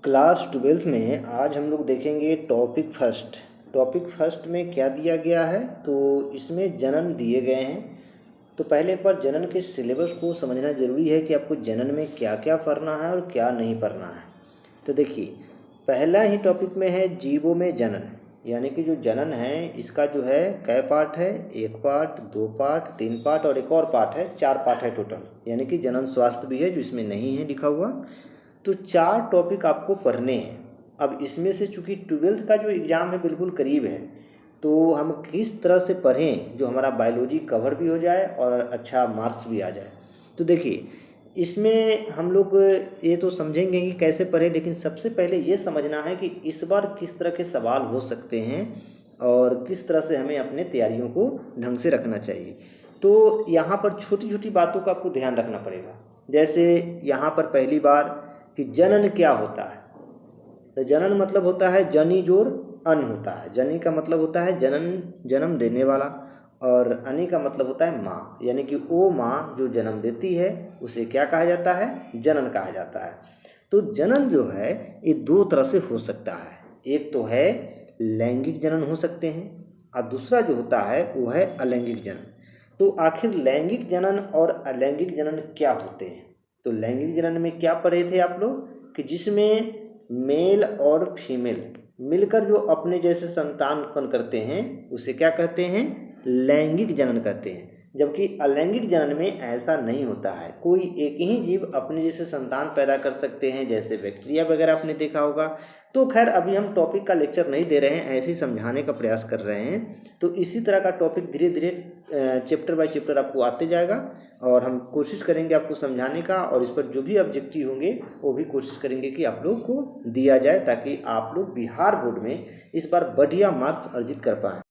Class 12th में आज हम लोग देखेंगे टॉपिक फर्स्ट। टॉपिक फर्स्ट में क्या दिया गया है, तो इसमें जनन दिए गए हैं। तो पहले एक बार जनन के सिलेबस को समझना ज़रूरी है कि आपको जनन में क्या क्या पढ़ना है और क्या नहीं पढ़ना है। तो देखिए, पहला ही टॉपिक में है जीवों में जनन, यानी कि जो जनन है इसका जो है कै पार्ट है, 1 पार्ट, 2 पार्ट, 3 पार्ट और एक और पार्ट है, 4 पार्ट है टोटल। यानी कि जनन स्वास्थ्य भी है जो इसमें नहीं है लिखा हुआ। तो 4 टॉपिक आपको पढ़ने हैं। अब इसमें से चूँकि 12th का जो एग्ज़ाम है बिल्कुल करीब है, तो हम किस तरह से पढ़ें जो हमारा बायोलॉजी कवर भी हो जाए और अच्छा मार्क्स भी आ जाए। तो देखिए, इसमें हम लोग ये तो समझेंगे कि कैसे पढ़ें, लेकिन सबसे पहले ये समझना है कि इस बार किस तरह के सवाल हो सकते हैं और किस तरह से हमें अपने तैयारियों को ढंग से रखना चाहिए। तो यहाँ पर छोटी छोटी बातों का आपको ध्यान रखना पड़ेगा। जैसे यहाँ पर पहली बार कि जनन क्या होता है। तो जनन मतलब होता है जनी जोड़ अन होता है। जनी का मतलब होता है जन्म देने वाला, और अनि का मतलब होता है माँ, यानी कि वो माँ जो जन्म देती है उसे क्या कहा जाता है, जनन कहा जाता है। तो जनन जो है ये 2 तरह से हो सकता है। एक तो है लैंगिक जनन हो सकते हैं, और दूसरा जो होता है वो है अलैंगिक जनन। तो आखिर लैंगिक जनन और अलैंगिक जनन क्या होते हैं। तो लैंगिक जनन में क्या पढ़े थे आप लोग कि जिसमें मेल और फीमेल मिलकर जो अपने जैसे संतान उत्पन्न करते हैं उसे क्या कहते हैं, लैंगिक जनन कहते हैं। जबकि अलैंगिक जनन में ऐसा नहीं होता है, कोई एक ही जीव अपने जैसे संतान पैदा कर सकते हैं, जैसे बैक्टीरिया वगैरह आपने देखा होगा। तो खैर अभी हम टॉपिक का लेक्चर नहीं दे रहे हैं, ऐसे ही समझाने का प्रयास कर रहे हैं। तो इसी तरह का टॉपिक धीरे धीरे चैप्टर बाय चैप्टर आपको आते जाएगा, और हम कोशिश करेंगे आपको समझाने का, और इस पर जो भी ऑब्जेक्टिव होंगे वो भी कोशिश करेंगे कि आप लोग को दिया जाए, ताकि आप लोग बिहार बोर्ड में इस बार बढ़िया मार्क्स अर्जित कर पाएँ।